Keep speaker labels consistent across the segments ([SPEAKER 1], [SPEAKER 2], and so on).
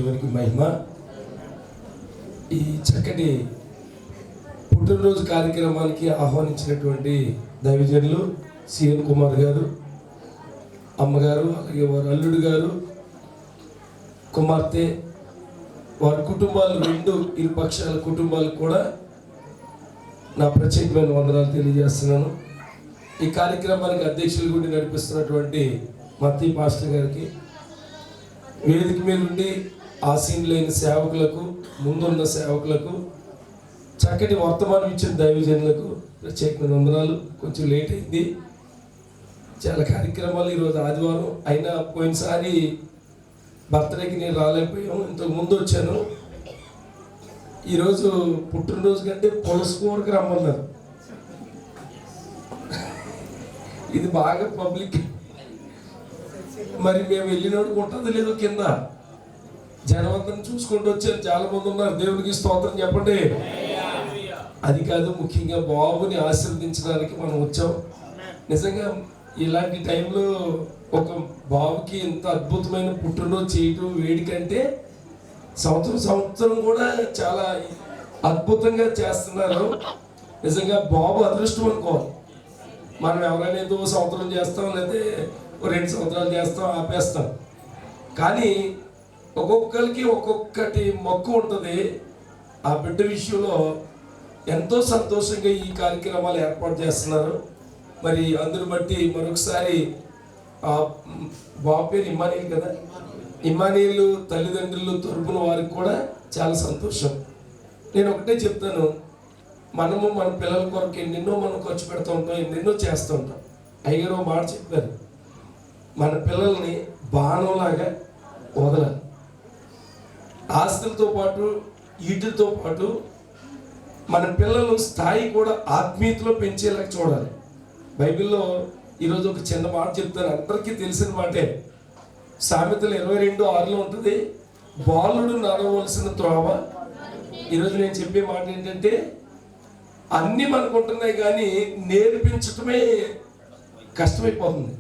[SPEAKER 1] దేవునికి మహిమ. ఈ చక్కటి పుట్టినరోజు కార్యక్రమానికి ఆహ్వానించినటువంటి దైవజనులు సిఎన్ కుమార్ గారు, అమ్మగారు, అలాగే వారి అల్లుడు గారు, కుమార్తె, వారి కుటుంబాలు, ఇరు పక్షాల కుటుంబాలకు కూడా నా ప్రత్యేకమైన వందనాలు తెలియజేస్తున్నాను. ఈ కార్యక్రమానికి అధ్యక్షులు గుండి నడిపిస్తున్నటువంటి మత్తి పాస్టర్ గారికి, వేదిక మీద నుండి ఆసీనులైన సేవకులకు, ముందున్న సేవకులకు, చక్కటి వర్తమానం ఇచ్చిన దైవజనులకు ప్రత్యేకమైన వందనాలు. కొంచెం లేట్ అయింది, చాలా కార్యక్రమాలు ఈరోజు ఆదివారం అయినా పోయినసారి బర్త్డేకి నేను రాలేకపోయాము, ఇంతకు ముందు వచ్చాను. ఈరోజు పుట్టినరోజు కంటే పులస్కూరకు రమ్మన్నారు. ఇది బాగా పబ్లిక్, మరి మేము వెళ్ళినోడికి ఉంటుంది లేదో కింద జనవంతను చూసుకుంటూ వచ్చారు. చాలా మంది ఉన్నారు. దేవునికి స్తోత్రం చెప్పండి. అది కాదు, ముఖ్యంగా బాబుని ఆశీర్వదించడానికి మనం వచ్చాం. నిజంగా ఇలాంటి టైంలో ఒక బాబుకి ఇంత అద్భుతమైన పుట్టినరోజు చేయటం వేడికంటే సంవత్సరం కూడా చాలా అద్భుతంగా చేస్తున్నారు. నిజంగా బాబు అదృష్టం అనుకోవాలి. మనం ఎవరైనా ఏదో సంవత్సరం చేస్తాం, లేదా 2 సంవత్సరాలు చేస్తాం, ఆపేస్తాం. కానీ ఒక్కొక్కరికి ఒక్కొక్కటి మొక్కు ఉంటుంది. ఆ బిడ్డ విషయంలో ఎంతో సంతోషంగా ఈ కార్యక్రమాలు ఏర్పాటు చేస్తున్నారు. మరి అందుని బట్టి మరొకసారి బాబు పేరు ఇమ్మానీయులు కదా, ఇమ్మానీయులు తల్లిదండ్రులు తరపున వారికి కూడా చాలా సంతోషం. నేను ఒకటే చెప్తాను, మనము మన పిల్లల కొరకు ఎన్నెన్నో మనం ఖర్చు పెడుతూ ఉంటాం, ఎన్నెన్నో చేస్తూ ఉంటాం. అయ్యగారు ఒక మాట చెప్పారు, మన పిల్లల్ని బాణంలాగా వదలాలి. ఆస్తులతో పాటు వీటితో పాటు మన పిల్లల స్థాయి కూడా ఆత్మీయతలో పెంచేలాగా చూడాలి. బైబిల్లో ఈరోజు ఒక చిన్న మాట చెప్తాను, అందరికీ తెలిసిన మాటే. సామెతలు 22:6 ఉంటుంది, బాలుడు నడవలసిన త్రోవ. ఈరోజు నేను చెప్పే మాట ఏంటంటే, అన్నీ మనకు ఉంటున్నాయి కానీ నేర్పించటమే కష్టమైపోతుంది,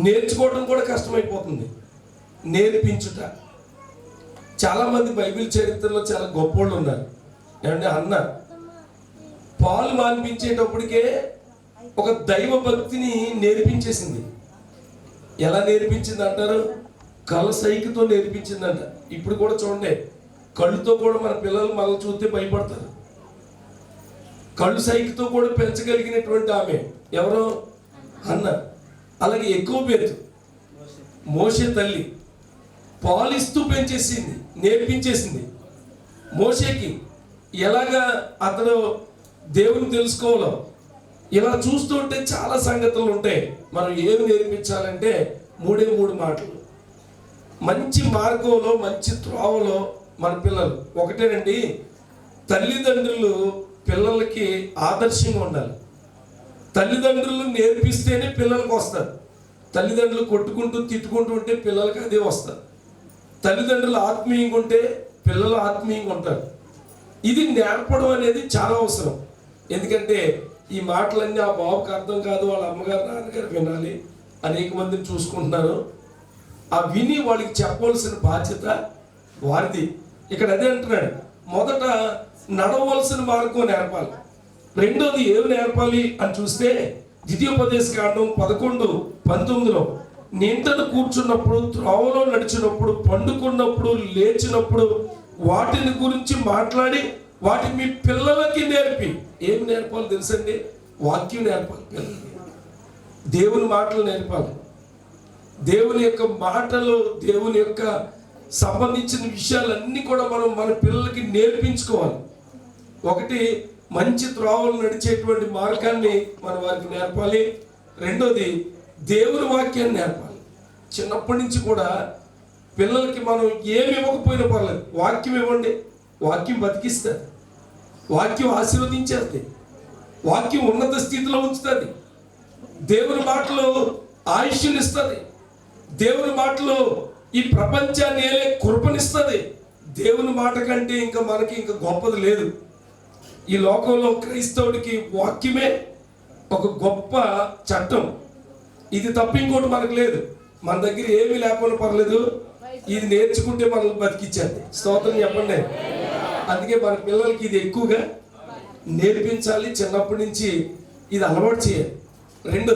[SPEAKER 1] నేర్చుకోవడం కూడా కష్టమైపోతుంది. నేర్పించుట, చాలామంది బైబిల్ చరిత్రలో చాలా గొప్పోళ్ళు ఉన్నారు. ఏమంటే అన్న పాలు మాన్పించేటప్పటికే ఒక దైవ భక్తిని నేర్పించేసింది. ఎలా నేర్పించింది అంటారు? కళ్ళ సైకితో నేర్పించిందంట. ఇప్పుడు కూడా చూడండి, కళ్ళుతో కూడా మన పిల్లలు మనల్ని చూస్తే భయపడతారు. కళ్ళు సైకితో కూడా పెంచగలిగినటువంటి ఆమె ఎవరో అన్న. అలాగే ఎక్కువ పేరు మోషే తల్లి పాలిస్తూ పెంచేసింది, నేర్పించేసింది. మోషేకి ఎలాగా అతను దేవుని తెలుసుకోవాలో ఇలా చూస్తుంటే చాలా సంగతులు ఉంటాయి. మనం ఏమి నేర్పించాలంటే 3 మాటలు. మంచి మార్గంలో, మంచి త్రోవలో మన పిల్లలు ఒకటేనండి, తల్లిదండ్రులు పిల్లలకి ఆదర్శంగా ఉండాలి. తల్లిదండ్రులు నేర్పిస్తేనే పిల్లలకు వస్తారు. తల్లిదండ్రులు కొట్టుకుంటూ తిట్టుకుంటూ ఉంటే పిల్లలకి అదే వస్తారు. తల్లిదండ్రులు ఆత్మీయంగా ఉంటే పిల్లలు ఆత్మీయంగా ఉంటారు. ఇది నేర్పడం అనేది చాలా అవసరం. ఎందుకంటే ఈ మాటలన్నీ ఆ బాబుకి అర్థం కాదు, వాళ్ళ అమ్మగారు నాన్నగారు వినాలి. అనేక మందిని చూసుకుంటున్నారు. ఆ విని వాళ్ళకి చెప్పవలసిన బాధ్యత వారిది. ఇక్కడ అదే అంటున్నాడు, మొదట నడవలసిన మార్గం నేర్పాలి. రెండోది ఏమి నేర్పాలి అని చూస్తే, ద్వితీయోపదేశకాండం 11:19 నింటను కూర్చున్నప్పుడు, త్రోవలో నడిచినప్పుడు, పండుకున్నప్పుడు, లేచినప్పుడు వాటిని గురించి మాట్లాడి వాటి మీ పిల్లలకి నేర్పి. ఏమి నేర్పాలి తెలుసండి? వాక్యం నేర్పాలి పిల్లలకి, దేవుని మాటలు నేర్పాలి. దేవుని యొక్క మాటలు, దేవుని యొక్క సంబంధించిన విషయాలన్నీ కూడా మనం మన పిల్లలకి నేర్పించుకోవాలి. ఒకటి, మంచి త్రోవలు నడిచేటువంటి మార్గాన్ని మనం వారికి నేర్పాలి. రెండోది, దేవుని వాక్యాన్ని నేర్పాలి. చిన్నప్పటి నుంచి కూడా పిల్లలకి మనం ఏమి ఇవ్వకపోయినా పర్లేదు, వాక్యం ఇవ్వండి. వాక్యం బతికిస్తుంది, వాక్యం ఆశీర్వదించేస్తుంది, వాక్యం ఉన్నత స్థితిలో ఉంచుతుంది. దేవుని మాటలు ఆయుష్ని ఇస్తుంది. దేవుని మాటలు ఈ ప్రపంచాన్ని ఏలే కృపనిస్తుంది. దేవుని మాట కంటే ఇంకా మనకి ఇంకా గొప్పది లేదు. ఈ లోకంలో క్రైస్తవుడికి వాక్యమే ఒక గొప్ప చట్టం. ఇది తప్ప ఇంకోటి మనకు లేదు. మన దగ్గర ఏమీ లేకపోయినా పర్లేదు, ఇది నేర్చుకుంటే మనల్ని బతికిచ్చేది. స్తోత్రం చెప్పండి. అందుకే మన పిల్లలకి ఇది ఎక్కువగా నేర్పించాలి, చిన్నప్పటి నుంచి ఇది అలవాటు చేయాలి. 2